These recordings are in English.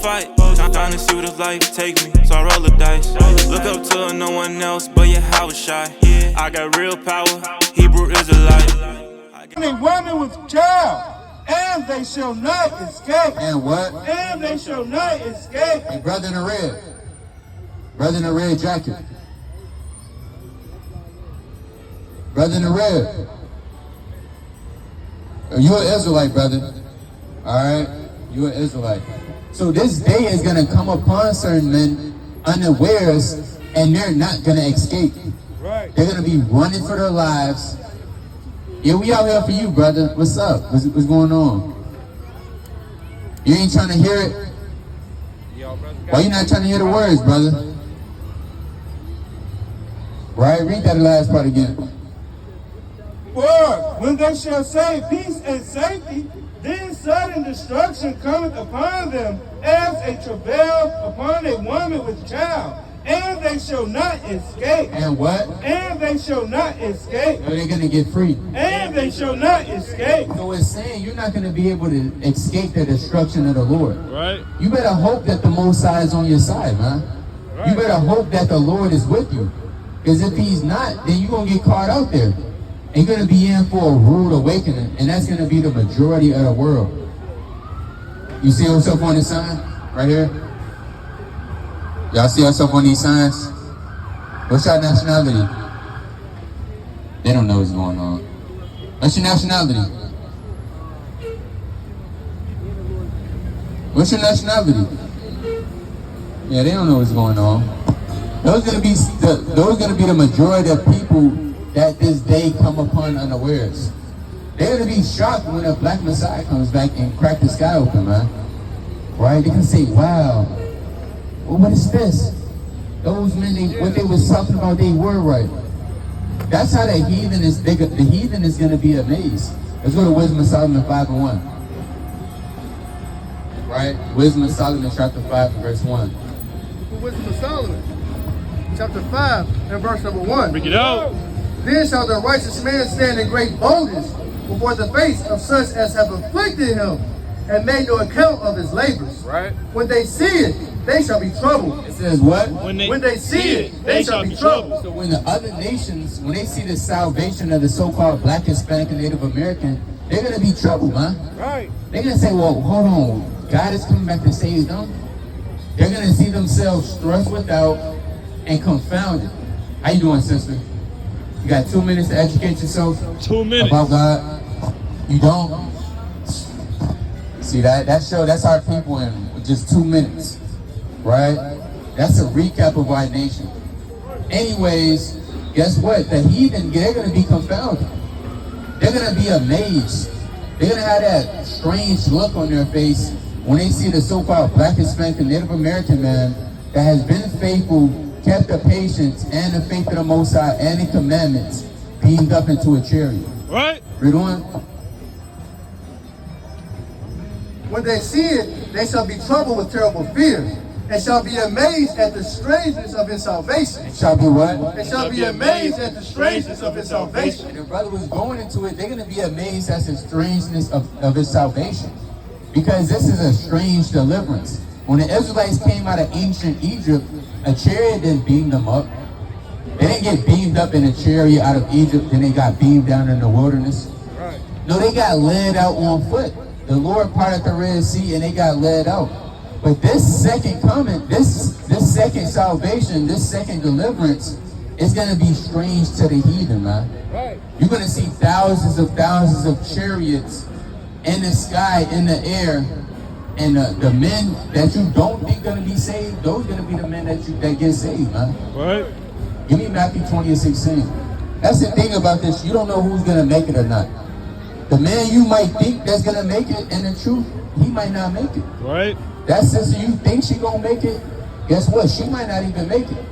fight, trying to see where the life take me, so I roll the dice. Look up to no one else, but yeah, I was shy. I got real power, Hebrew Israelite. A woman with child, and they shall not escape. And what? And they shall not escape. Hey, brother in the red. Brother in the red jacket. Brother in the red. You're an Israelite, brother. Alright? You're an Israelite. So this day is going to come upon certain men unawares, and they're not going to escape. Right. They're going to be running for their lives. Yeah, we out here for you, brother. What's up? What's going on? You ain't trying to hear it? Why you not trying to hear the words, brother? Right? Read that last part again. For when they shall say peace and safety, then sudden destruction cometh upon them as a travail upon a woman with child. And they shall not escape. And what? And they shall not escape. So they're going to get free. And they shall not escape. So it's saying you're not going to be able to escape the destruction of the Lord. Right. You better hope that the Most High is on your side, man. Right. You better hope that the Lord is with you. Because if he's not, then you're going to get caught out there. And you're going to be in for a rude awakening. And that's going to be the majority of the world. You see yourself on the sign? Right here? Y'all see yourself on these signs? What's your nationality? They don't know what's going on. What's your nationality? What's your nationality? Yeah, they don't know what's going on. Those gonna be the majority of people that this day come upon unawares. They're gonna be shocked when a black Messiah comes back and crack the sky open, man. Right? They can say, "Wow. Well, what is this?" Those men, what they was talking about, they were right. That's how the heathen is. The heathen is going to be amazed. Let's go to Wisdom of Solomon 5:1. Right? Wisdom of Solomon chapter 5 verse 1. Wisdom of Solomon chapter 5 and verse number 1. Bring it out. Then shall the righteous man stand in great boldness before the face of such as have afflicted him and made no account of his labors. Right. When they see it, they shall be troubled. It says what? When they see it, they shall be troubled. So when the other nations, when they see the salvation of the so-called Black, Hispanic, and Native American, they're going to be troubled, man. Right. They're going to say, well, hold on. God is coming back to save them. They're going to see themselves thrust without and confounded. How you doing, sister? You got 2 minutes to educate yourself 2 minutes. about God? You don't? See, that's our people in just 2 minutes. Right? That's a recap of our nation. Anyways, guess what? The heathen, they're going to be confounded. They're going to be amazed. They're going to have that strange look on their face when they see the so-called Black, Hispanic, and Native American man that has been faithful, kept the patience and the faith of the Most High and the commandments, beamed up into a chariot. Right. Read on. When they see it, they shall be troubled with terrible fear, and shall be amazed at the strangeness of his salvation. It shall be what? And shall be amazed at the strangeness of his salvation. And the brother was going into it, they're going to be amazed at the strangeness of his salvation. Because this is a strange deliverance. When the Israelites came out of ancient Egypt, a chariot didn't beam them up. They didn't get beamed up in a chariot out of Egypt, then they got beamed down in the wilderness. Right. No, they got led out on foot. The Lord parted the Red Sea and they got led out. But this second coming, this second salvation, this second deliverance is going to be strange to the heathen, man. Right. You're going to see thousands of chariots in the sky, in the air, and the men that you don't think going to be saved, those going to be the men that get saved, man. Right. Give me Matthew 20:16. That's the thing about this. You don't know who's going to make it or not. The man you might think that's going to make it, and in truth, he might not make it. Right. That sister you think she gonna make it, guess what? She might not even make it.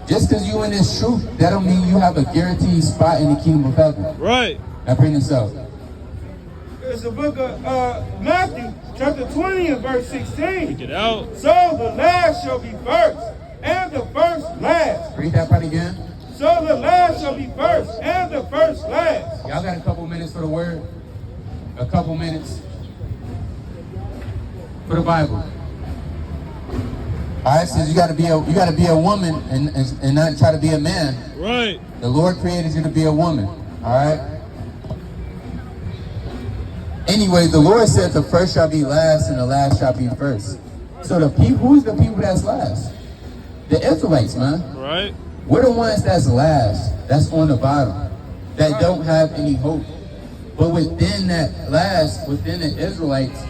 Just because you in this truth, that don't mean you have a guaranteed spot in the kingdom of heaven. Right. Now bring this up. It's the book of Matthew, chapter 20 and verse 16. Get out. So the last shall be first, and the first last. Read that part again. So the last shall be first, and the first last. Y'all got a couple minutes for the word? A couple minutes for the Bible. All right, so you gotta be a woman and not try to be a man. Right. The Lord created you to be a woman. All right. Anyway, the Lord said the first shall be last and the last shall be first. So the people, who's the people that's last? The Israelites, man. Right. We're the ones that's last, that's on the bottom, that don't have any hope. But within that last, within the Israelites,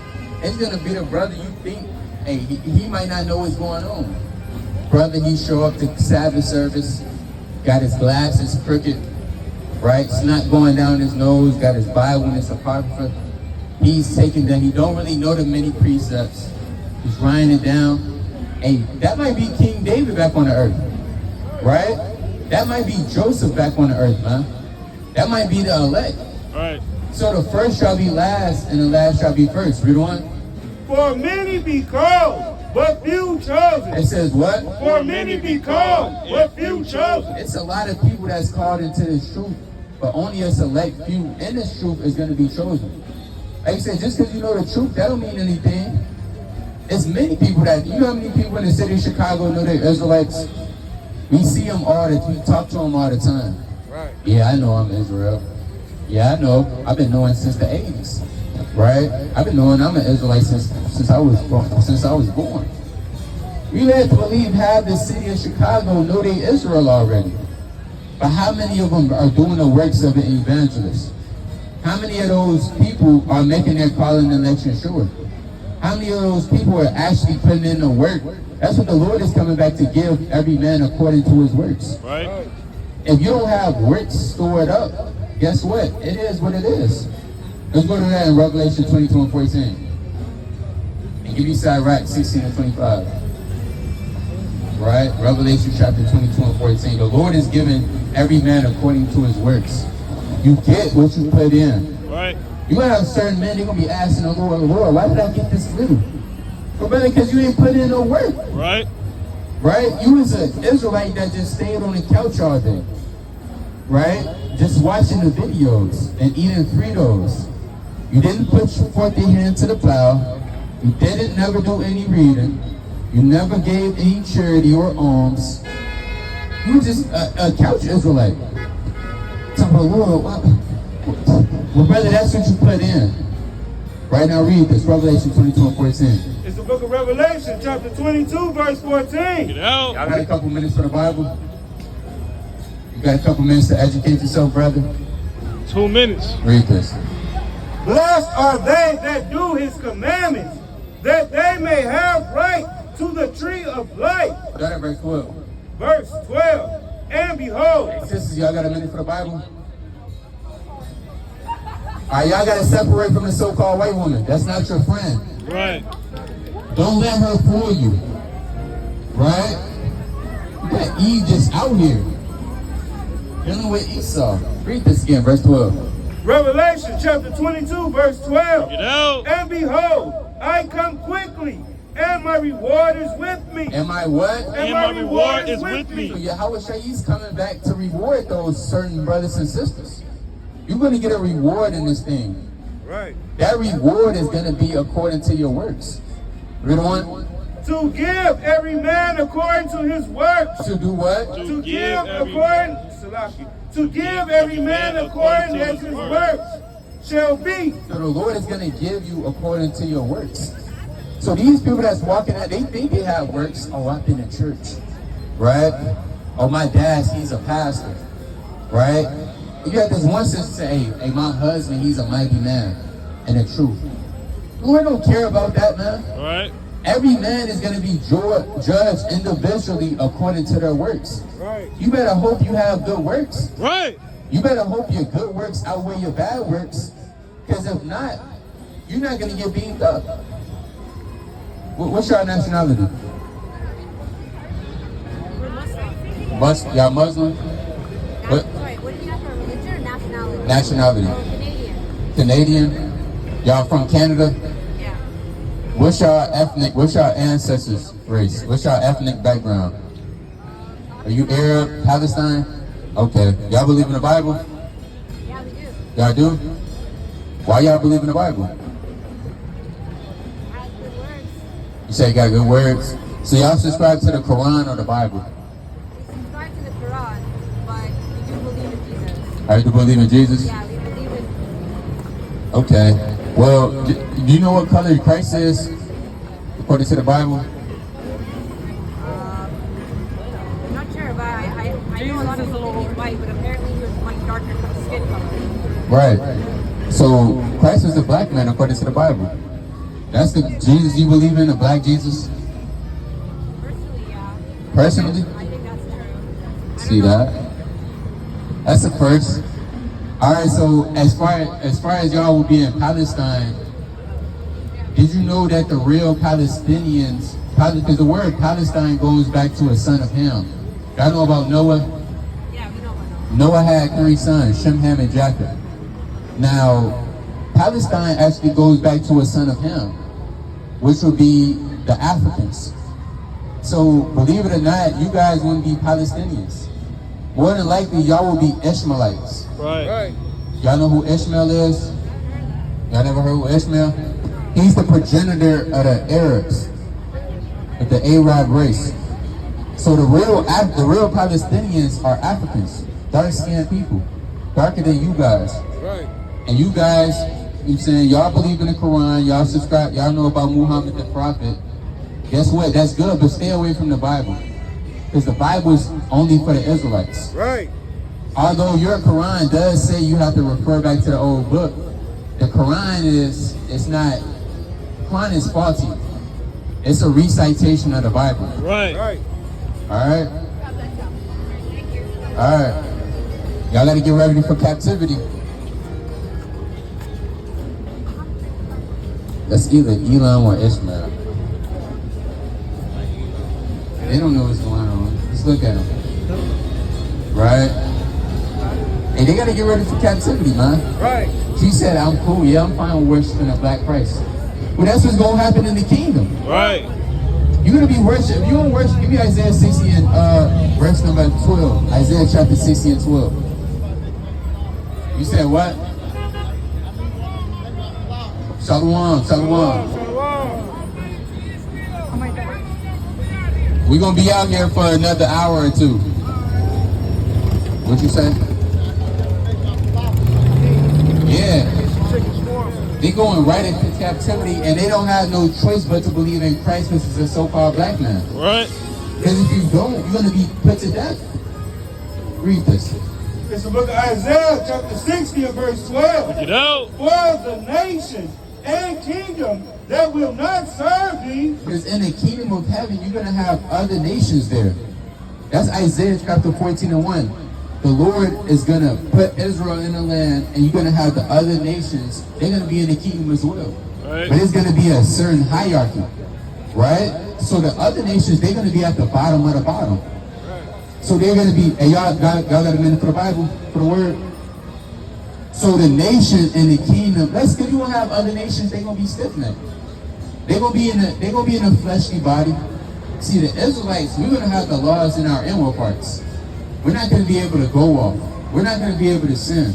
it's gonna be the brother you think, hey, he might not know what's going on. Brother, he show up to Sabbath service, got his glasses crooked, right? It's not going down his nose, got his Bible and his Apocrypha. He's taking that, he don't really know the many precepts. He's writing it down. Hey, that might be King David back on the earth, right? That might be Joseph back on the earth, man. That might be the elect. Right. So the first shall be last and the last shall be first. Read on. For many be called, but few chosen. It says what? For many be called, but few chosen. It's a lot of people that's called into this truth, but only a select few in this truth is going to be chosen. Like I said, just because you know the truth, that don't mean anything. It's many people that, you know how many people in the city of Chicago know they're Israelites? We see them all the time, we talk to them all the time. Right. Yeah, I know I'm Israel. Yeah, I know. I've been knowing since the 80s, right? I've been knowing I'm an Israelite since I was born. We led to believe half the city of Chicago know they Israel already. But how many of them are doing the works of an evangelist? How many of those people are making their calling and election sure? How many of those people are actually putting in the work? That's what the Lord is coming back to give every man according to his works. Right. If you don't have works stored up, guess what? It is what it is. Let's go to that in Revelation 22 and 14. And give me side right 16 and 25. Right? Revelation chapter 22 and 14. The Lord is giving every man according to his works. You get what you put in. Right. You're going to have certain men, they're going to be asking the Lord, why did I get this little? Well, brother, because you ain't put in no work. Right. Right? You was an Israelite that just stayed on the couch all day. Right? Just watching the videos and eating Fritos. You didn't put forth your hand to the plow. You didn't never do any reading. You never gave any charity or alms. You were just a couch Israelite. Talking about, Lord, what? Well, brother, that's what you put in. Right now, read this, Revelation 22 and 14. It's the book of Revelation, chapter 22, verse 14. Get out. Y'all got a couple minutes for the Bible? You got a couple minutes to educate yourself, brother? 2 minutes. Read this. Blessed are they that do his commandments, that they may have right to the tree of life. Start at verse 12. Verse 12. And behold, Sisters, y'all got a minute for the Bible? All right, y'all got to separate from the so-called white woman. That's not your friend. Right. Don't let her fool you. Right? You got Eve just out here. Dealing with Esau. Read this again, verse 12. Revelation chapter 22, verse 12. Get out. And behold, I come quickly, and my reward is with me. Am I what? And my reward is with So me. Yahweh Shai's coming back to reward those certain brothers and sisters. You're going to get a reward in this thing. Right. That reward is going to be according to your works. Read on. To give every man according to his works. To do what? To give according, Salaki, to give every man according as his works shall be. So the Lord is going to give you according to your works. So these people that's walking out, they think they have works. Oh, I've been in church. Right? Oh, my dad, he's a pastor. Right? You got this one sister say, hey, my husband, he's a mighty man. And the truth. The Lord don't care about that, man. Right. Every man is going to be judged individually according to their works. Right. You better hope you have good works. Right. You better hope your good works outweigh your bad works. Because if not, you're not going to get beamed up. What's your nationality? We're Muslim. Y'all Muslim? What? Sorry, what do you have for religion or nationality? Nationality. Oh, Canadian. Canadian? Y'all from Canada? Yeah. What's your ancestors' race? What's your ethnic background? Are you Arab, Palestine? Okay. Y'all believe in the Bible? Yeah, we do. Y'all do? Why y'all believe in the Bible? Has good words. You say you got good words? So y'all subscribe to the Quran or the Bible? We subscribe to the Quran, but we do believe in Jesus. I do believe in Jesus? Yeah, we believe in. Okay. Well, do you know what color Christ is according to the Bible? I'm not sure, but I know a lot of people think he's white, but apparently he was like darker skin color. Right. So Christ was a black man according to the Bible. That's the Jesus you believe in, a black Jesus? Personally, yeah. Personally? I think that's true. I See don't know. that? That's the first. All right. So as far as y'all will be in Palestine, did you know that the real Palestinians, because the word Palestine goes back to a son of Ham. Y'all know about Noah? Yeah, we know about Noah had 3 sons, Shem, Ham, and Japheth. Now, Palestine actually goes back to a son of Ham, which would be the Africans. So, believe it or not, you guys wouldn't be Palestinians. More than likely, y'all will be Ishmaelites. Right. Y'all know who Ishmael is? Y'all never heard of Ishmael? He's the progenitor of the Arabs, of the Arab race. So the real Palestinians are Africans, dark-skinned people, darker than you guys. Right. And you guys, you saying y'all believe in the Quran, y'all subscribe, y'all know about Muhammad the Prophet. Guess what? That's good, but stay away from the Bible, because the Bible is only for the Israelites. Right. Although your Quran does say you have to refer back to the old book, the Quran is Quran is faulty. It's a recitation of the Bible. Right. All right. All right. Y'all got to get ready for captivity. That's either Elam or Ishmael. They don't know what's going on. Let's look at them. Right? Hey, they got to get ready for captivity, man. Right. She said, I'm cool. Yeah, I'm fine with worshiping a black Christ. Well, that's what's going to happen in the kingdom. Right. You're going to be worshiping. If you don't worship, give me Isaiah 60 and verse number 12. Isaiah chapter 60 and 12. You said what? Shalom, shalom. We're going to be out here for another hour or two. What'd you say? Yeah. They're going right into captivity, and they don't have no choice but to believe in Christ, which is a so-called black man. Right. Because if you don't, you're going to be put to death. Read this. It's the book of Isaiah, chapter 60 and verse 12. Get out. For the nations and kingdom that will not serve thee. Because in the kingdom of heaven, you're going to have other nations there. That's Isaiah chapter 14 and 1. The Lord is going to put Israel in the land, and you're going to have the other nations. They're going to be in the kingdom as well. Right. But it's going to be a certain hierarchy, right? So the other nations, they're going to be at the bottom of the bottom. So they're going to be, and y'all got a minute for the Bible, for the word? So the nation and the kingdom, let's get you gonna have other nations, they're gonna be stiff-necked. They're gonna be in a fleshly body. See, the Israelites, we're gonna have the laws in our inward parts. We're not gonna be able to go off. We're not gonna be able to sin.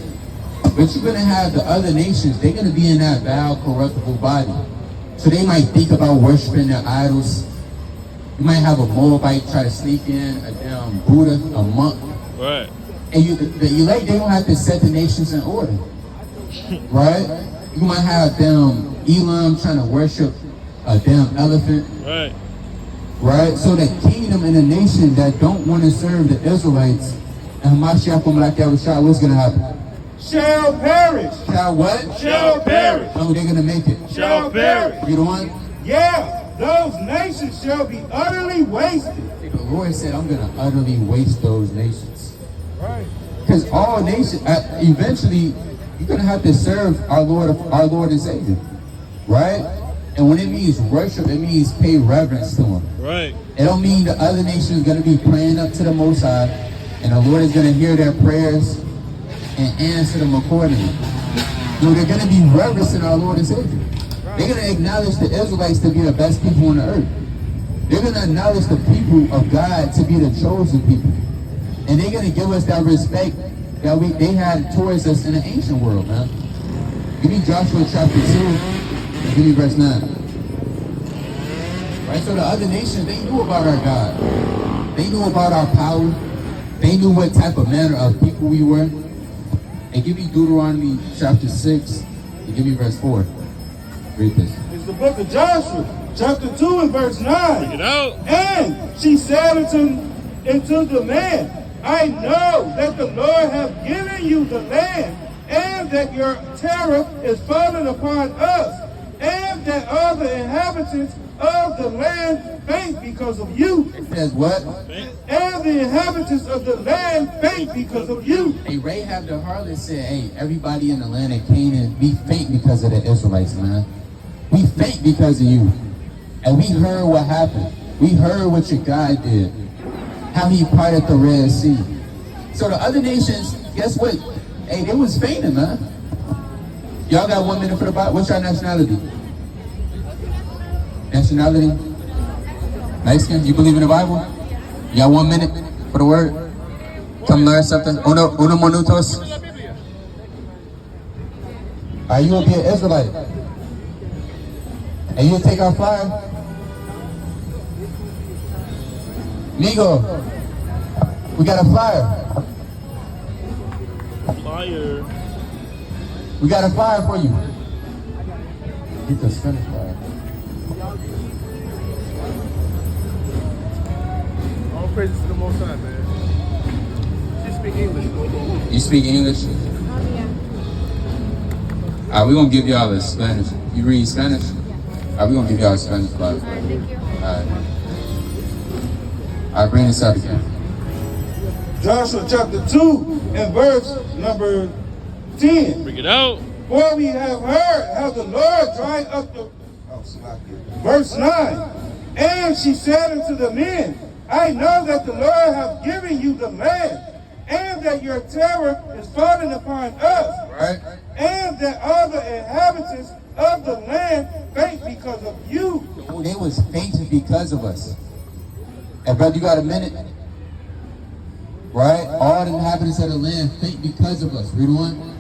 But you're gonna have the other nations, they're gonna be in that vile, corruptible body. So they might think about worshiping their idols. You might have a Moabite try to sneak in, a damn Buddha, a monk. Right. And the elect, they don't have to set the nations in order. Right? You might have them Elam trying to worship a damn elephant. Right. Right? So the kingdom and the nation that don't want to serve the Israelites, and Hamashiach what's going to happen? Shall perish. Shall what? Shall perish. No, they're going to make it. Shall perish. You the one? Yeah, those nations shall be utterly wasted. The Lord said, I'm going to utterly waste those nations. Right. Because all nations, eventually, you're going to have to serve our Lord and Savior. Right? And when it means worship, it means pay reverence to Him. Right. It don't mean the other nation is going to be praying up to the Most High, and the Lord is going to hear their prayers and answer them accordingly. No, they're going to be reverencing our Lord and Savior. They're going to acknowledge the Israelites to be the best people on the earth. They're going to acknowledge the people of God to be the chosen people. And they're going to give us that respect that they had towards us in the ancient world, man. Give me Joshua chapter 2, and give me verse 9. Right? So the other nations, they knew about our God. They knew about our power. They knew what type of manner of people we were. And give me Deuteronomy chapter 6, and give me verse 4. Read this. It's the book of Joshua, chapter 2 and verse 9. Bring it out. And she said unto the man, I know that the Lord hath given you the land, and that your terror is fallen upon us, and that all the inhabitants of the land faint because of you. It says what? And the inhabitants of the land faint because of you. Hey, Rahab the harlot said, hey, everybody in the land of Canaan, we faint because of the Israelites, man. We faint because of you. And we heard what happened. We heard what your God did. How he parted the Red Sea. So the other nations, guess what? Hey, they was fainting, man. Y'all got 1 minute for the Bible? What's your nationality? Nationality? Mexican? You believe in the Bible? Y'all 1 minute for the word? Come learn something. Uno minutos. Are you gonna be an Israelite? And you'll take our flyer? Migo, we got a flyer. Flyer. We got a flyer for you. Get the Spanish flyer. All praises to the Most High, man. She speak English. You speak English? Oh, yeah. Alright, we're gonna give y'all a Spanish. You read Spanish? Alright, we're gonna give y'all a Spanish flyer. All right, thank you. Alright, bring this up again. Joshua chapter 2 and verse number 10. Bring it out. For we have heard how the Lord dried up the... Verse 9. And she said unto the men, I know that the Lord hath given you the land, and that your terror is fallen upon us, Right? and that all the inhabitants of the land faint because of you. Oh, they was fainting because of us. And brother, you got a minute? Right? All the inhabitants of the land faint because of us. Read on.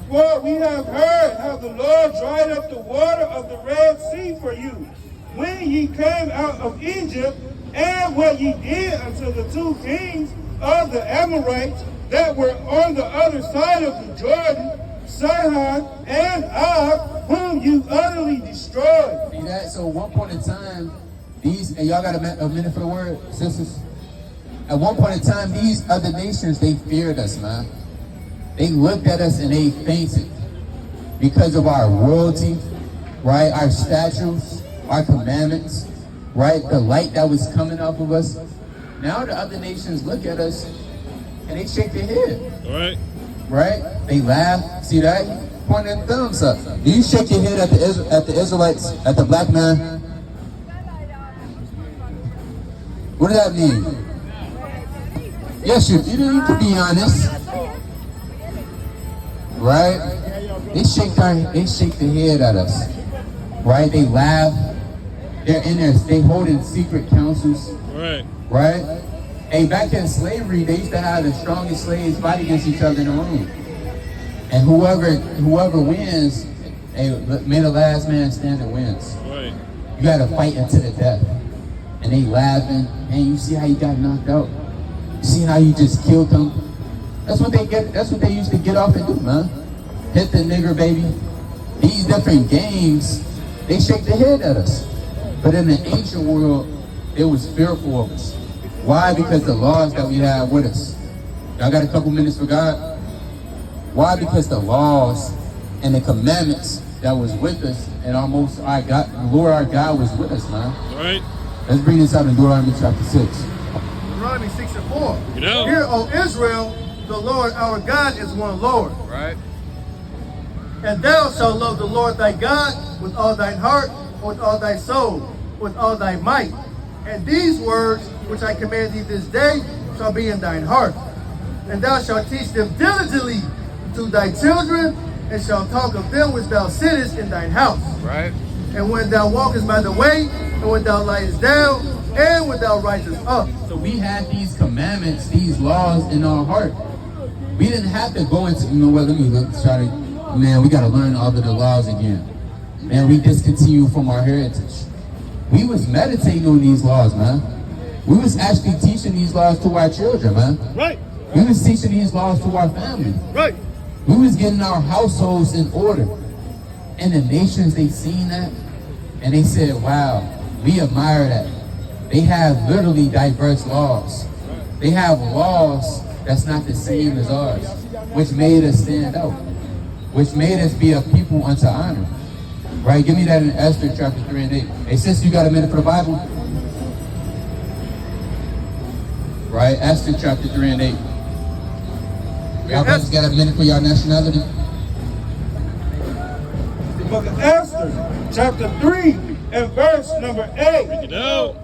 For we have heard how the Lord dried up the water of the Red Sea for you, when ye came out of Egypt, and what ye did unto the 2 kings of the Amorites that were on the other side of the Jordan, Sihon and Og, whom you utterly destroyed. See that? So at one point in time, these, and y'all got a minute for the word, sisters? At one point in time, these other nations, they feared us, man. They looked at us and they fainted because of our royalty, right? Our statutes, our commandments, right? The light that was coming off of us. Now the other nations look at us and they shake their head. All right. Right? They laugh. See that? Pointing their thumbs up. Do you shake your head at the Israelites, at the black man? What does that mean? Yes, you can be honest. Right? They shake their head at us. Right? They laugh. They're in there. They holding secret councils. All right. Right? Hey, back in slavery, they used to have the strongest slaves fight against each other in the room. And whoever wins, hey, may the last man stand and wins. Right. You gotta fight until the death. And they laughing, and you see how you got knocked out. You see how you just killed them. That's what they used to get off and do, man. Hit the nigger, baby. These different games, they shake their head at us. But in the ancient world, they was fearful of us. Why? Because the laws that we have with us. Y'all got a couple minutes for God? Why? Because the laws and the commandments that was with us, and our God, the Lord our God was with us, man. All right. Let's bring this out in Deuteronomy chapter 6. Deuteronomy 6 and 4. You know. Hear, O Israel, the Lord our God is one Lord. Right? And thou shalt love the Lord thy God with all thine heart, with all thy soul, with all thy might. And these words which I command thee this day shall be in thine heart. And thou shalt teach them diligently to thy children, and shalt talk of them which thou sittest in thine house. Right? And when thou walkest by the way, and when thou liest down, and when thou risest up. So we had these commandments, these laws in our heart. We didn't have to go into, let me try to, man, we got to learn all of the laws again. Man, we discontinue from our heritage. we was meditating on these laws, man. We was actually teaching these laws to our children, man. Right. We was teaching these laws to our family. Right. We was getting our households in order. And the nations, they seen that, and they said, wow, we admire that. They have literally diverse laws. They have laws that's not the same as ours, which made us stand out, which made us be a people unto honor. Right? Give me that in Esther chapter 3 and 8. Hey, sis, you got a minute for the Bible? Right? Esther chapter 3 and 8. Y'all brothers got a minute for your nationality? The book of Esther, chapter 3 and verse number 8. Pick it out.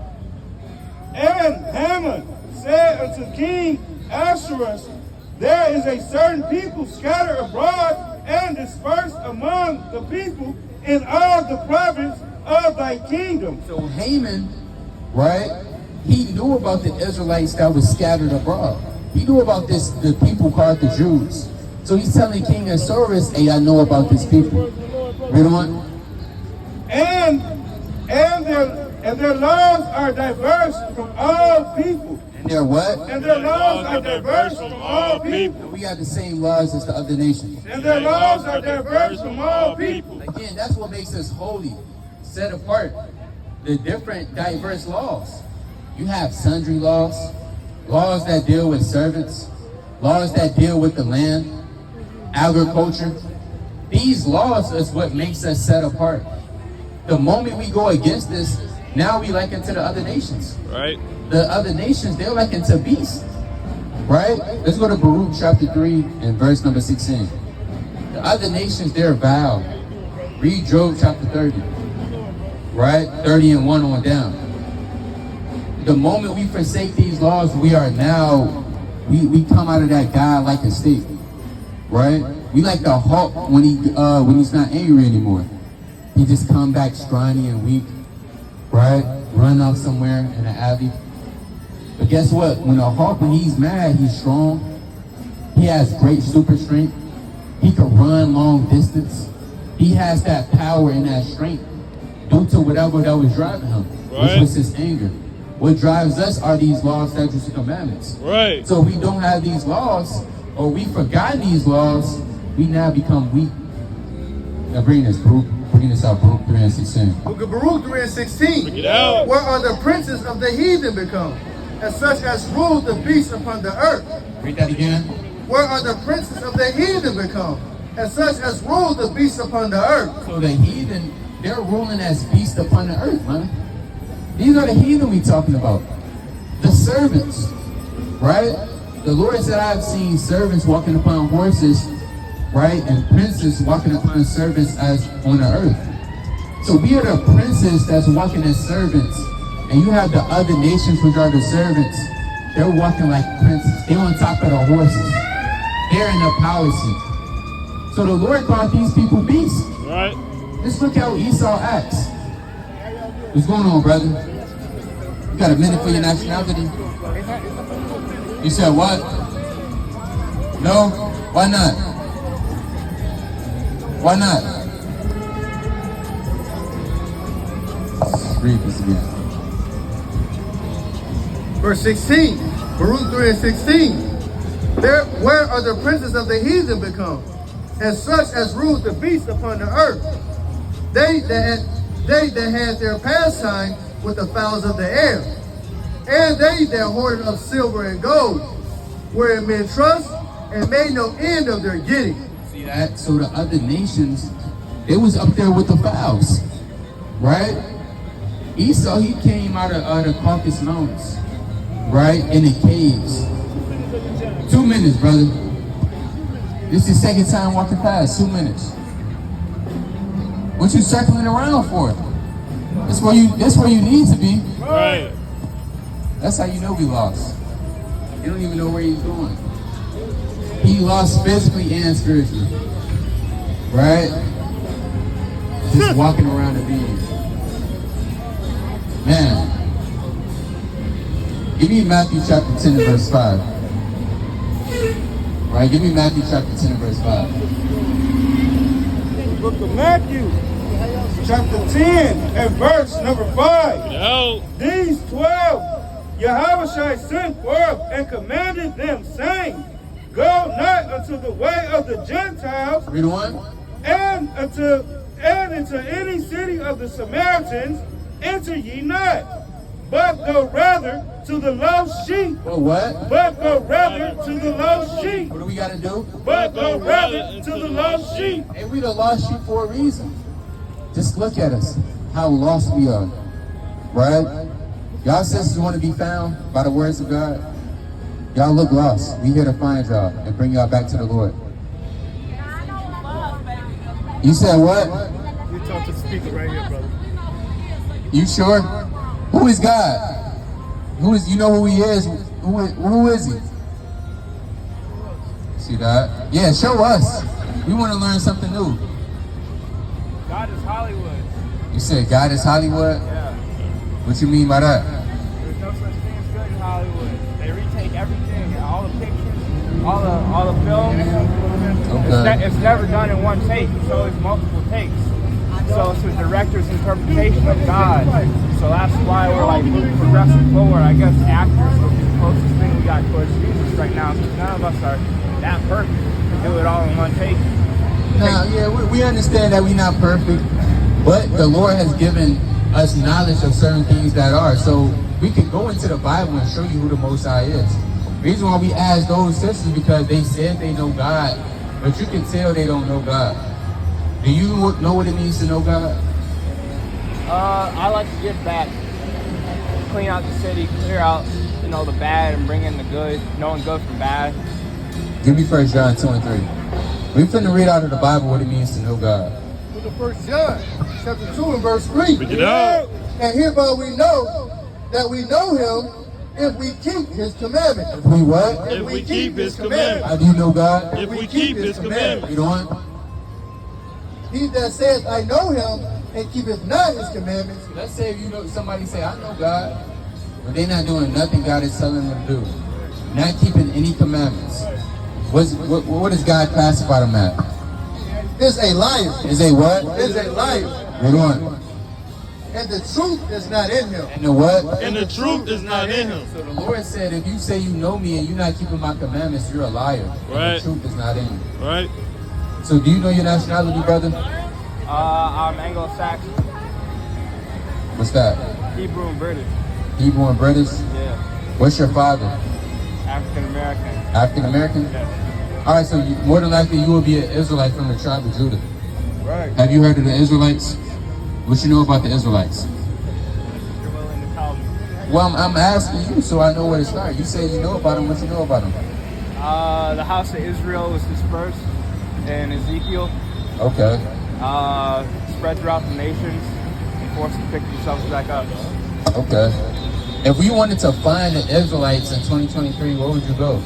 And Haman said unto King Ahasuerus, there is a certain people scattered abroad and dispersed among the people in all the province of thy kingdom. So Haman, right, he knew about the Israelites that was scattered abroad. He knew about the people called the Jews. So he's telling King Ahasuerus, hey, I know about this people. Read on. And their laws are diverse from all people. And they're what? And their laws are diverse from all people. We have the same laws as the other nations. And their laws are diverse from all people. Again, that's what makes us holy, set apart. The different diverse laws. You have sundry laws, laws that deal with servants, laws that deal with the land, agriculture. These laws is what makes us set apart. The moment we go against this, now we liken to the other nations. Right. The other nations, they're likened to beasts. Right? Let's go to Baruch chapter 3 and verse number 16. The other nations, they're vile. Read Job chapter 30. Right? 30 and 1 on down. The moment we forsake these laws, we are now, we come out of that God-like estate. Right? We like the hawk when he's not angry anymore. He just come back scrawny and weak. Right? Run off somewhere in an alley. But guess what? When a hawk, when he's mad, he's strong. He has great super strength. He can run long distance. He has that power and that strength due to whatever that was driving him, which was his anger. What drives us are these laws, statutes, and commandments. Right. So if we don't have these laws, or we forgot these laws, we now become weak. Now bring this out, Baruch 3 and 16. Book of Baruch 3 and 16. Pick it out. Where are the princes of the heathen become? And such as rule the beasts upon the earth. Read that again. Where are the princes of the heathen become? And such as rule the beasts upon the earth. So the heathen, they're ruling as beasts upon the earth, man. These are the heathen we talking about. The servants, right? The Lord said, I've seen servants walking upon horses, right? And princes walking upon servants as on the earth. So we are the princes that's walking as servants. And you have the other nations, which are the servants. They're walking like princes. They're on top of the horses. They're in the power seat. So the Lord called these people beasts. Right. Just look how Esau acts. What's going on, brother? You got a minute for your nationality? You said what? No? Why not? Why not? Read this again. Verse 16. Baruch 3 and 16. Where are the princes of the heathen become? And such as rule the beasts upon the earth. They that had their pastime with the fowls of the air. And they that hoarded of silver and gold, wherein men trust and made no end of their getting. See that? So the other nations, they was up there with the fowls, right? Esau, he came out of the Caucasus Mountains, right? In the caves. 2 minutes, brother. This is the second time walking past. 2 minutes. What you circling around for? That's where you need to be. Right. That's how you know we lost. You don't even know where he's going. He lost physically and spiritually. Right? Just walking around the being. Man. Give me Matthew chapter 10 and verse 5. Right? Give me Matthew chapter 10 and verse 5. Book of Matthew, chapter 10 and verse number 5. Yo. These 12 Yahushua sent forth and commanded them, saying, Go not unto the way of the Gentiles, Read on. and into any city of the Samaritans enter ye not, but go rather to the lost sheep. Oh, what? But go rather to the lost sheep. What do we got to do? But go rather to the lost sheep. And we the lost sheep for a reason. Just look at us, how lost we are, right? Y'all sisters want to be found by the words of God. Y'all look lost. We here to find y'all and bring y'all back to the Lord. You said what? You talk to the speaker right here, brother. You sure? Who is God? Who is? You know who He is? Who is He? See that? Yeah, show us. We want to learn something new. God is Hollywood. You said God is Hollywood? Yeah. What you mean by that? There's no such thing as good in Hollywood. They retake everything, all the pictures, all the films. Okay. It's never done in one take. It's always multiple takes. So it's the director's interpretation of God. So that's why we're like moving progressive forward. I guess actors would be the closest thing we got towards Jesus right now, because none of us are that perfect to do it all in one take. Now, yeah, we understand that we're not perfect, but the Lord has given us knowledge of certain things that are. So we can go into the Bible and show you who the Most High is. The reason why we ask those sisters because they said they know God, but you can tell they don't know God. Do you know what it means to know God? I like to give back, clean out the city, clear out, the bad and bring in the good, knowing good from bad. Give me 1 John 2 and 3. We finna read out of the Bible what it means to know God. With the 1 John, chapter 2 and verse 3. Pick it up. And hereby we know that we know Him if we keep His commandments. If we what? If we keep His commandments. How do you know God? If we keep His commandments. Read on. He that says, I know Him, and keepeth not His commandments. Let's say if you know somebody say, I know God, but they're not doing nothing God is telling them to do. Not keeping any commandments. What does God classify them at? Is a liar. Is a what? Is a liar. Read on. And the truth is not in him. And the what? And the truth is not in Him. So the Lord said, if you say you know me and you're not keeping my commandments, you're a liar. Right. And the truth is not in you. Right? So do you know your nationality, brother? I'm Anglo-Saxon, What's that? Hebrew and British. Hebrew and British? Yeah. What's your father? African American. African American? Yes. All right, so more than likely you will be an Israelite from the tribe of Judah. Right. Have you heard of the Israelites? What you know about the Israelites? You're willing to tell me. Well, I'm asking you so I know where to start. You say you know about them. What you know about them? The house of Israel was dispersed in Ezekiel. Okay. Spread throughout the nations and forced to pick themselves back up. Okay. If we wanted to find the Israelites in 2023, where would you go?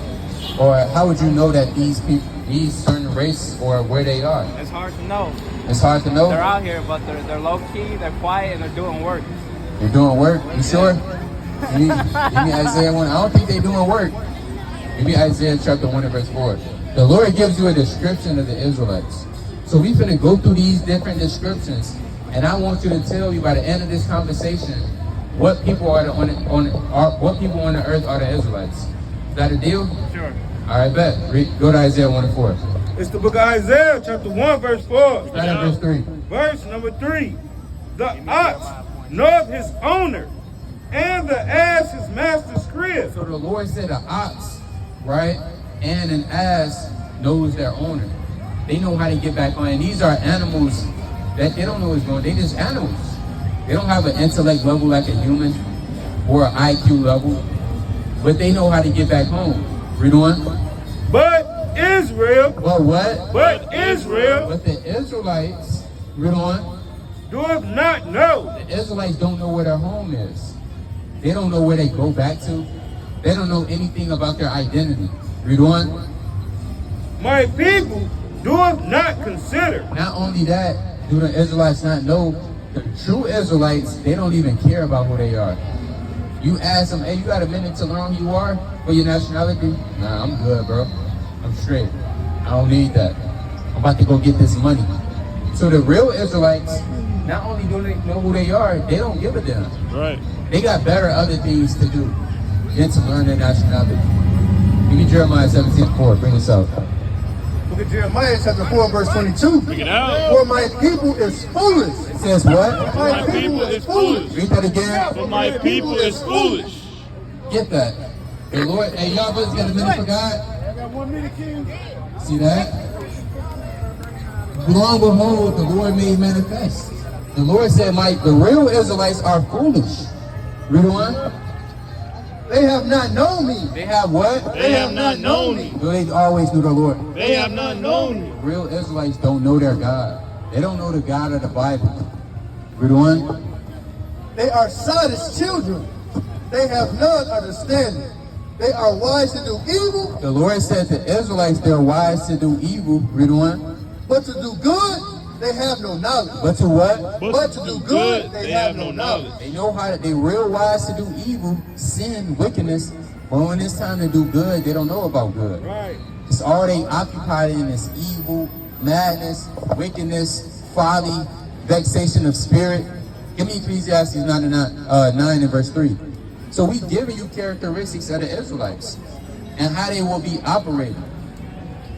Or how would you know that these people, these certain race, or where they are? It's hard to know. It's hard to know. They're out here, but they're low key, they're quiet, and they're doing work. They're doing work. You sure? Give me Isaiah 1. I don't think they're doing work. Give me Isaiah chapter 1 and verse 4. The Lord gives you a description of the Israelites. So we finna go through these different descriptions, and I want you to tell me by the end of this conversation what people what people on the earth are the Israelites. Is that a deal? Sure. All right, bet. Go to Isaiah 1 and 4. It's the book of Isaiah, chapter 1, verse 4. Start at verse 3. Verse number 3. The ox knoweth his owner, and the ass his master's crib. So the Lord said an ox, right, and an ass knows their owner. They know how to get back on. And these are animals that they don't know what's going on. They just animals. They don't have an intellect level like a human or an IQ level, but they know how to get back home. Read on. But Israel, But what? but Israel But the Israelites, read on. doeth not know. The Israelites don't know where their home is. They don't know where they go back to. They don't know anything about their identity. Read on. My people doeth not consider. Not only that, do the Israelites not know the true Israelites, they don't even care about who they are. You ask them, hey, you got a minute to learn who you are for your nationality? Nah, I'm good, bro. I'm straight. I don't need that. I'm about to go get this money. So the real Israelites, not only do they know who they are, they don't give a damn. Right. They got better other things to do than to learn their nationality. Give me Jeremiah 17:4. Bring this out. Look at Jeremiah chapter 4, verse 22. Bring it out. For my people is foolish. It says what? My people is foolish. Read that again. For my people is foolish. Get that. The Lord, hey, y'all brothers got a minute for God? I got 1 minute, King. See that? Long behold, the Lord made manifest. The Lord said, the real Israelites are foolish. Read on. They have not known me. They have what? They have not known me. They always knew the Lord. They have not known me. Real Israelites don't know their God. They don't know the God of the Bible. Read on. They are sottish children. They have none understanding. They are wise to do evil, The Lord said to Israelites, they're wise to do evil. Read on. but to do good, they have no knowledge. But to what? But to do good, they have no knowledge. They know they real wise to do evil, sin, wickedness. But when it's time to do good, they don't know about good. Right. It's all they occupied in is evil, madness, wickedness, folly, vexation of spirit. Give me Ecclesiastes 9 and verse 3. So we've given you characteristics of the Israelites and how they will be operating.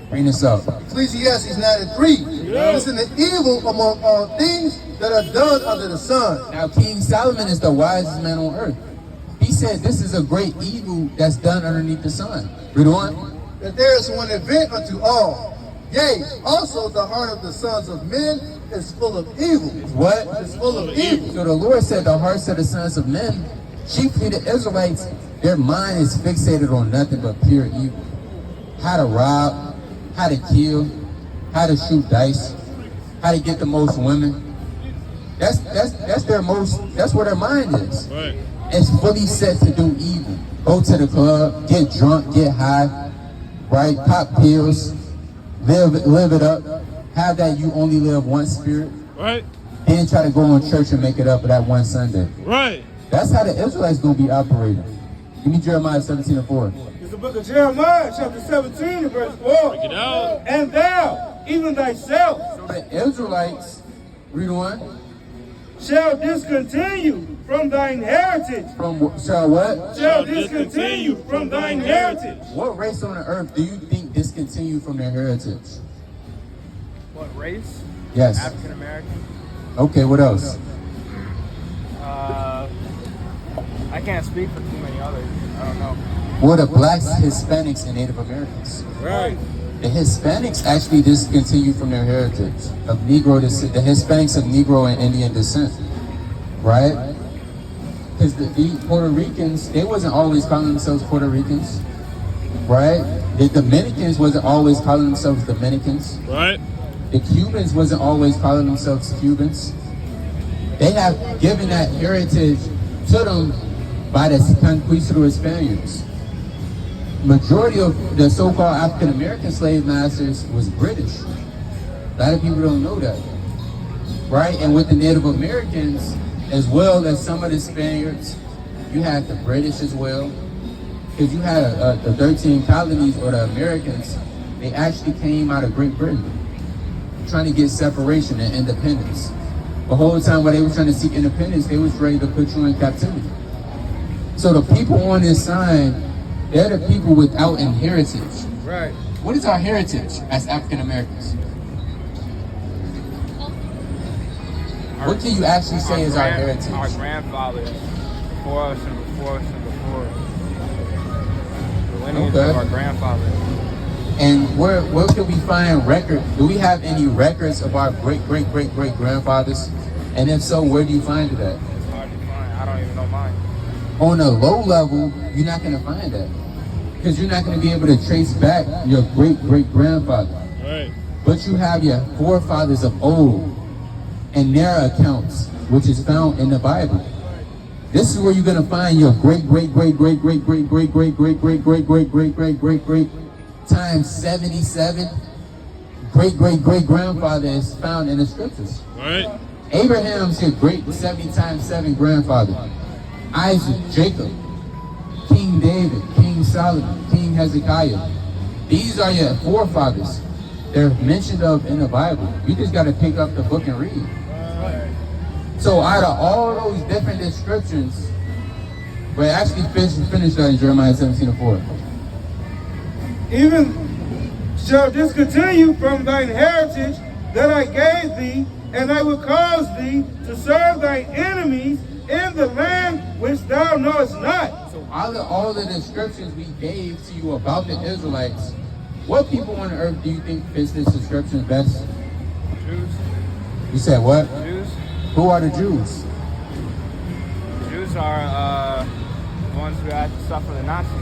Bring this up. Ecclesiastes 9 and 3. Listen, the evil among all things that are done under the sun. Now King Solomon is the wisest man on earth. He said this is a great evil that's done underneath the sun. Read on. That there is one event unto all. Yea, also the heart of the sons of men is full of evil. What? It's full of evil. So the Lord said the hearts of the sons of men, chiefly the Israelites, their mind is fixated on nothing but pure evil. How to rob, how to kill, how to shoot dice, how to get the most women. That's where their mind is. Right. It's fully set to do evil. Go to the club, get drunk, get high, right? Pop pills, live it up. Have that you only live one spirit. Right. Then try to go on church and make it up for that one Sunday. Right. That's how the Israelites gonna be operating. Give me Jeremiah 17:4. It's the book of Jeremiah, chapter 17, and verse 4. Bring it out. And thou, even thyself, So the Israelites, read on, shall discontinue from thine heritage. shall what? Shall discontinue from thine heritage. What race on the earth do you think discontinued from their heritage? What race? Yes. African American. Okay, what else? I can't speak for too many others. I don't know. Well, the blacks, Hispanics, and Native Americans. Right. The Hispanics actually discontinued from their heritage of Negro descent. The Hispanics of Negro and Indian descent, right? Because the Puerto Ricans, they wasn't always calling themselves Puerto Ricans, right? The Dominicans wasn't always calling themselves Dominicans. Right. The Cubans wasn't always calling themselves Cubans. They have given that heritage to them by the conquistador Spaniards. Majority of the so-called African American slave masters was British. A lot of people don't know that, right? And with the Native Americans, as well as some of the Spaniards, you had the British as well, because you had the 13 colonies, or the Americans. They actually came out of Great Britain, trying to get separation and independence. The whole time while they were trying to seek independence, they was ready to put you in captivity. So the people on this sign, they're the people without inheritance. Right. What is our heritage as African Americans? What can you actually say is our heritage? Our grandfathers, before us and before us and before us. The lineage Okay. of our grandfathers. And where can we find record? Do we have any records of our great grandfathers? And if so, where do you find it at? It's hard to find. I don't even know mine. On a low level, you're not going to find that, because you're not going to be able to trace back your great grandfather. Right. But you have your forefathers of old and their accounts, which is found in the Bible. This is where you're going to find your great times 77 great grandfather is found in the scriptures. Right. Abraham's your great 70 times 7 grandfather. Isaac, Jacob, King David, King Solomon, King Hezekiah. These are your forefathers. They're mentioned of in the Bible. You just got to pick up the book and read. So out of all those different descriptions, but actually finish that in Jeremiah 17:4. Even shall discontinue from thine heritage that I gave thee, and I will cause thee to serve thy enemies in the land which thou knowest not. So out of all the descriptions we gave to you about the Israelites, what people on earth do you think fits this description best? Jews. You said what? Jews. Who are the Jews? Jews are the ones who had to suffer the Nazis.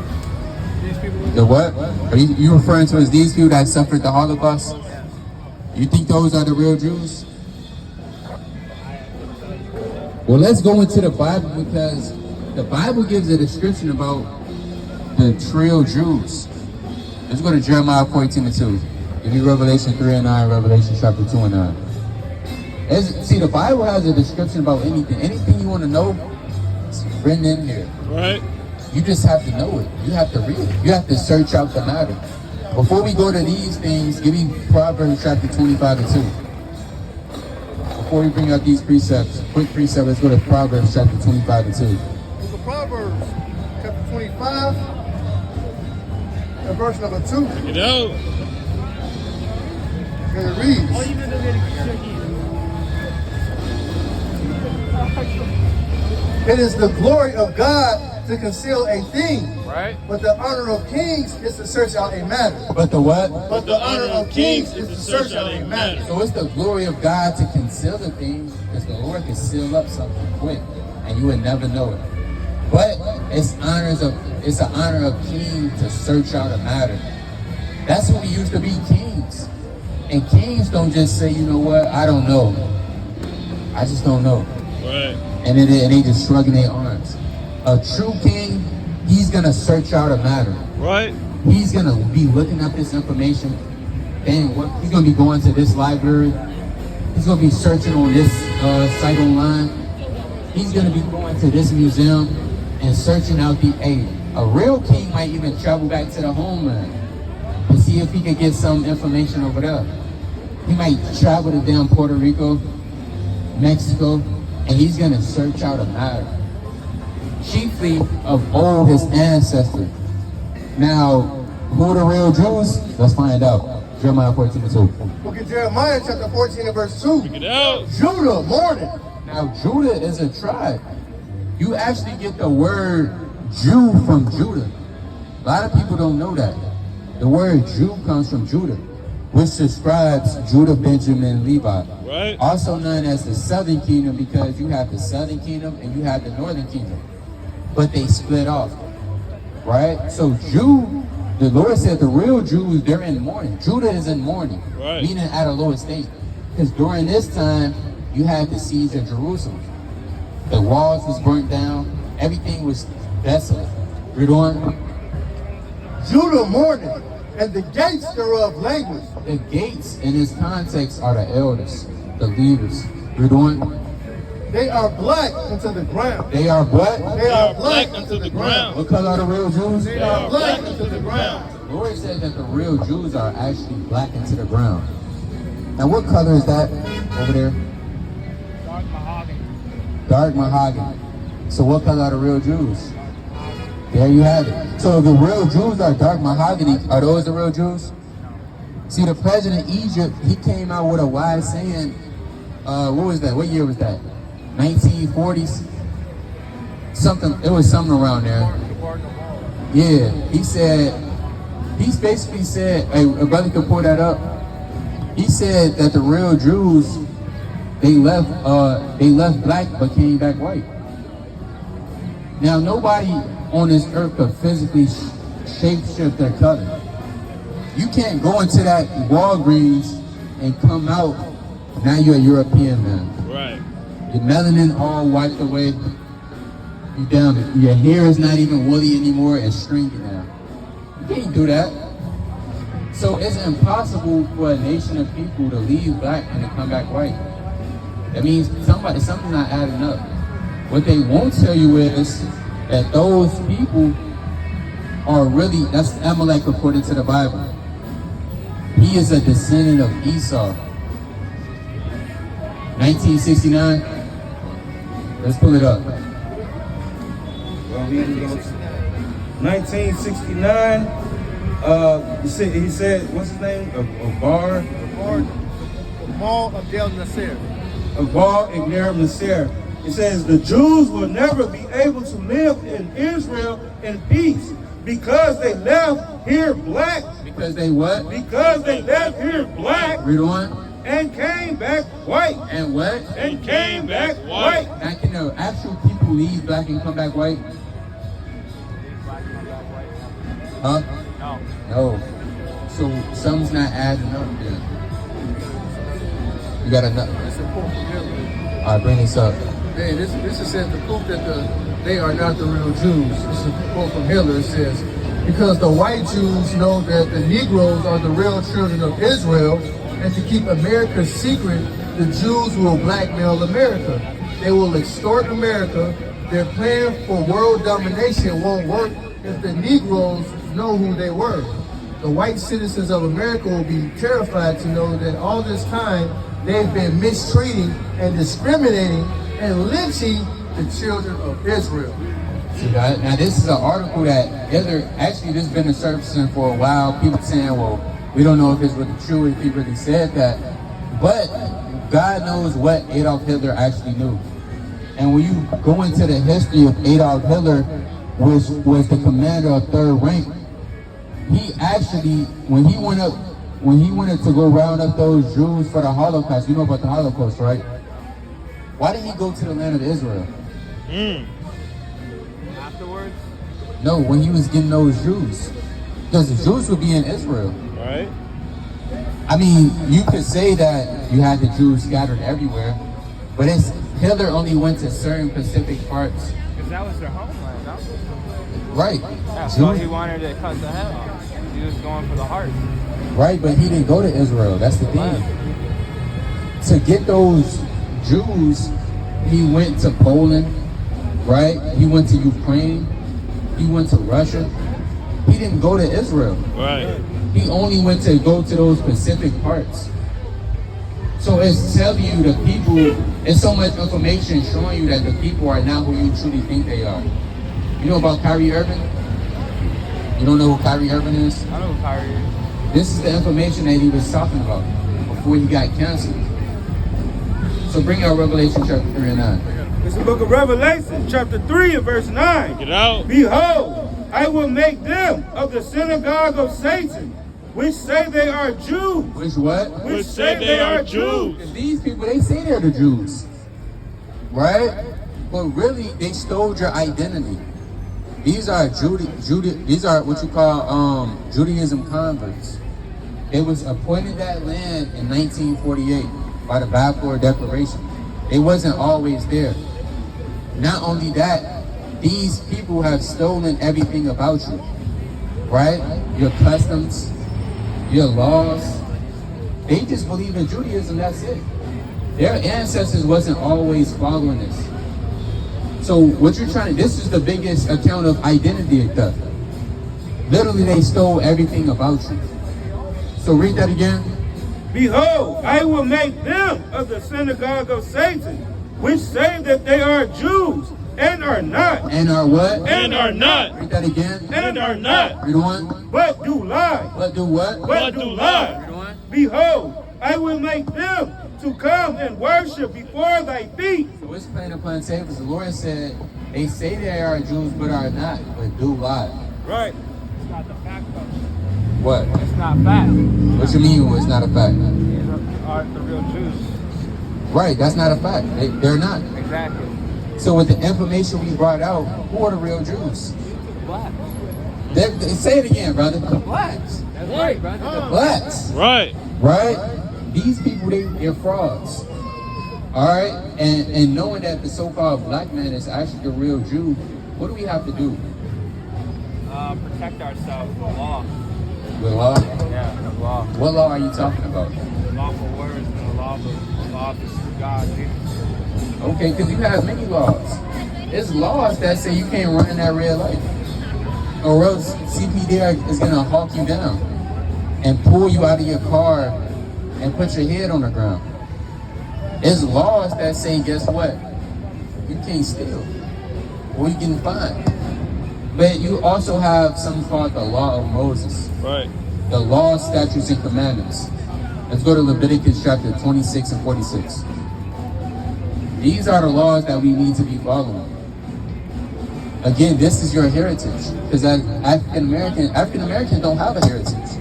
These people. The what? Are you referring to as these people that suffered the Holocaust? You think those are the real Jews? Well, let's go into the Bible, because the Bible gives a description about the real Jews. Let's go to Jeremiah 14:2. Give me Revelation 3:9, Revelation chapter 2 and 9. See, the Bible has a description about anything. Anything you want to know, it's written in here. Right. You just have to know it. You have to read it. You have to search out the matter. Before we go to these things, give me Proverbs chapter 25:2. Before we bring out these precepts, quick precept, let's go to Proverbs chapter 25:2. Book of Proverbs, chapter 25, and verse number 2. You know. And it reads, it is the glory of God to conceal a thing, Right? but the honor of kings is to search out a matter. But the what? But the honor of kings is to search out a matter. So it's the glory of God to conceal the thing, because the Lord can seal up something quick, and you would never know it. But it's an honor of king to search out a matter. That's what we used to be, kings. And kings don't just say, you know what, I don't know. I just don't know. Right. And they just shrugging their arms. A true king, he's gonna search out a matter. Right. He's gonna be looking up this information. And he's gonna be going to this library. He's gonna be searching on this site online. He's gonna be going to this museum and searching out a real king might even travel back to the homeland to see if he could get some information over there. He might travel to damn Puerto Rico, Mexico, and he's gonna search out a matter, chiefly of all his ancestors. Now, who are the real Jews? Let's find out. Jeremiah 14:2. Book of Jeremiah, chapter 14 and verse 2. Check it out. Judah mourning. Now, Judah is a tribe. You actually get the word Jew from Judah. A lot of people don't know that. The word Jew comes from Judah, which describes Judah, Benjamin, Levi. Right. Also known as the southern kingdom, because you have the southern kingdom and you have the northern kingdom. But they split off. Right? So the Lord said the real Jews, they're in mourning. Judah is in mourning. Right. Meaning at a lower state. Because during this time, you had the siege of Jerusalem. The walls was burnt down. Everything was desolate. Read on. Judah mourning, and the gates thereof languish. The gates in this context are the elders, the leaders. Read on. They are black unto the ground. They are what? They are black unto the ground. What color are the real Jews? They are black unto the ground. The Lord said that the real Jews are actually black into the ground. Now what color is that over there? Dark mahogany. Dark mahogany. So what color are the real Jews? There you have it. So the real Jews are dark mahogany. Are those the real Jews? See, the president of Egypt, he came out with a wise saying, what was that? What year was that? 1940s? Something, it was something around there. Yeah, he basically said, hey, a brother could pull that up. He said that the real Jews, they left black but came back white. Now nobody on this earth could physically shape-shift their color. You can't go into that Walgreens and come out, now you're a European man. Right. Your melanin all wiped away. You down. Your hair is not even woolly anymore, it's stringy now. You can't do that. So it's impossible for a nation of people to leave black and to come back white. That means something's not adding up. What they won't tell you is that those people are really, that's Amalek according to the Bible. He is a descendant of Esau. 1969, Let's pull it up. Well, we can go to 1969. He said, what's his name? Abar Abdel Nasser. Igner Nasser. It says the Jews will never be able to live in Israel in peace because they left here black. Because they what? Because they left here black. Read on. And came back white. And what? And came back white. Now, can the actual people leave black and come back white? Huh? No. No. So something's not adding up there. You got enough. It's a quote from Hitler. All right, bring this up. Hey, this is said the proof that they are not the real Jews. This is a quote from Hitler. It says, because the white Jews know that the Negroes are the real children of Israel, and to keep America's secret, the Jews will blackmail America. They will extort America. Their plan for world domination won't work if the Negroes know who they were. The white citizens of America will be terrified to know that all this time they've been mistreating and discriminating and lynching the children of Israel. See that? Now this is an article that actually this has been surfacing for a while. People saying, well, we don't know if it's really true, if he really said that. But God knows what Adolf Hitler actually knew. And when you go into the history of Adolf Hitler, was the commander of third rank, he actually, when he wanted to go round up those Jews for the Holocaust, you know about the Holocaust, right? Why did he go to the land of Israel? Afterwards? No, when he was getting those Jews. Because the Jews would be in Israel. Right. I mean, you could say that you had the Jews scattered everywhere, but Hitler only went to certain specific parts. Because that was their homeland, no? Right. Yeah, so he wanted to cut the head off. He was going for the heart. Right, but he didn't go to Israel. That's the thing. To get those Jews, he went to Poland, right? He went to Ukraine. He went to Russia. He didn't go to Israel. Right. He only went to go to those specific parts. So it's telling you the people, it's so much information showing you that the people are not who you truly think they are. You know about Kyrie Irving? You don't know who Kyrie Irving is? I know who Kyrie is. This is the information that he was talking about before he got canceled. So bring out Revelation chapter 3 and 9. It's the book of Revelation, chapter 3 and verse 9. Get out. Behold, I will make them of the synagogue of Satan, which say they are Jews. Which what? Which say they are Jews. And these people, they say they're the Jews. Right? But really, they stole your identity. These are these are what you call Judaism converts. It was appointed that land in 1948 by the Balfour Declaration. It wasn't always there. Not only that, these people have stolen everything about you, right? Your customs, your laws. They just believe in Judaism, that's it. Their ancestors wasn't always following this. So what you're trying to, this is the biggest account of identity theft. Literally, they stole everything about you. So read that again. Behold, I will make them of the synagogue of Satan, which say that they are Jews, and are not. And are what? And are not. Read that again. And are not. Read on. But do lie. But do what? But do lie. Read on. Behold, I will make them to come and worship before thy feet. So it's plain upon tables. The Lord said, they say they are Jews, but are not, but do lie. Right. It's not the fact, though. What? It's not fact. What you mean it's not a fact? These are the real Jews. Right, that's not a fact. They're not. Exactly. So with the information we brought out, who are the real Jews? Blacks. Say it again, brother. The blacks. That's right, brother. The blacks. Right. Right? These people, they're frauds. All right? And knowing that the so-called black man is actually the real Jew, what do we have to do? Protect ourselves with the law. With law? Yeah, the law. What law are you talking about? Lawful words and the law of the God, Jesus. Okay, because you have many laws. There's laws that say you can't run in that red light. Or else CPD is going to hawk you down and pull you out of your car and put your head on the ground. There's laws that say, guess what? You can't steal, or you can fine. But you also have something called the law of Moses. Right. The law, statutes, and commandments. Let's go to Leviticus chapter 26 and 46. These are the laws that we need to be following. Again, this is your heritage. Because as African Americans don't have a heritage.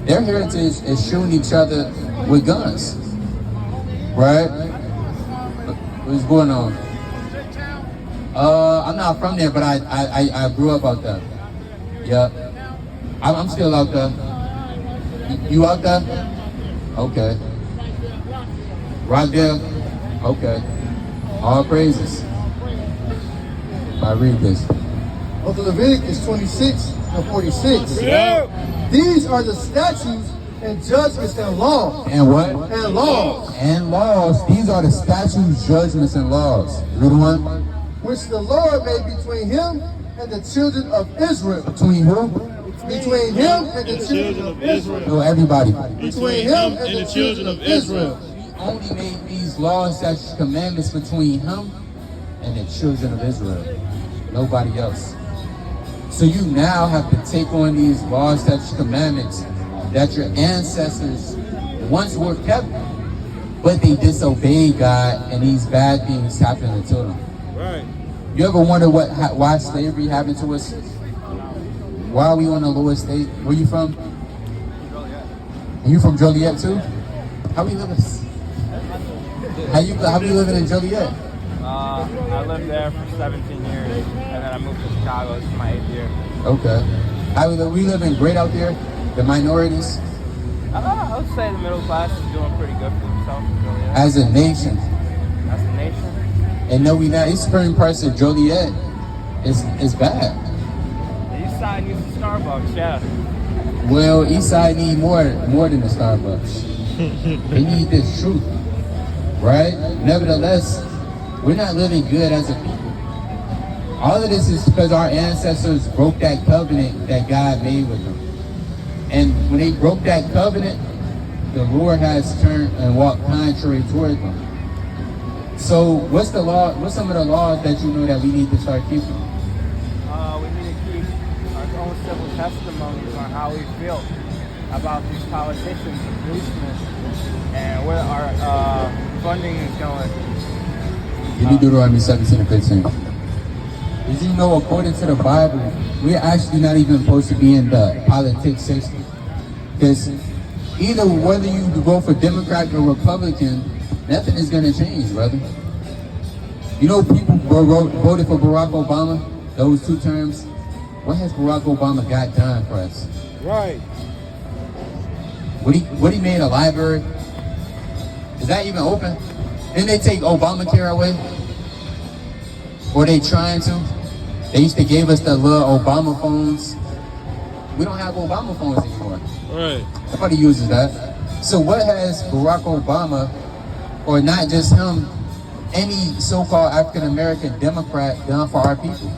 Their heritage is shooting each other with guns. Right? What's going on? I'm not from there, but I grew up out there. Yeah. I'm still out there. You out there? Okay. Right there? Okay. All praises. I read this. Of Leviticus 26 and 46. Yeah. These are the statutes and judgments and laws. And what? And laws. And laws. These are the statutes, judgments, and laws. Read one. Which the Lord made between him and the children of Israel. Between who? Between him and the children of Israel. No, everybody. Between him and the children of Israel. He only made these laws, statutes, commandments between him and the children of Israel. Nobody else. So you now have to take on these laws, statutes, commandments that your ancestors once were kept, but they disobeyed God, and these bad things happened to them. Right. You ever wonder why slavery happened to us? Why are we on the lowest state? Where you from? You from Joliet too? How we living? How you living in Joliet? I lived there for 17 years, and then I moved to Chicago. This is my 8th year. Okay. How we living great out there? The minorities? I would say the middle class is doing pretty good for themselves. As a nation. As a nation. And no, we not. It's certain parts of Joliet is bad. The east side needs a Starbucks, yeah. Well, East Side need more than the Starbucks. They need this truth, right? Nevertheless, we're not living good as a people. All of this is because our ancestors broke that covenant that God made with them. And when they broke that covenant, the Lord has turned and walked contrary toward them. So what's the law? What's some of the laws that you know that we need to start keeping? We need to keep our own civil testimonies on how we feel about these politicians and policemen and where our funding is going. Give me Deuteronomy 17 and 15. Did you know, according to the Bible, we're actually not even supposed to be in the politics section? Because either whether you vote for Democrat or Republican, nothing is going to change, brother. You know, people voted for Barack Obama, those 2 terms. What has Barack Obama got done for us? Right. What he made a library? Is that even open? Didn't they take Obamacare away? Or they trying to? They used to give us the little Obama phones. We don't have Obama phones anymore. Right. Nobody uses that. So what has Barack Obama, or not just him, any so-called African-American Democrat done for our people?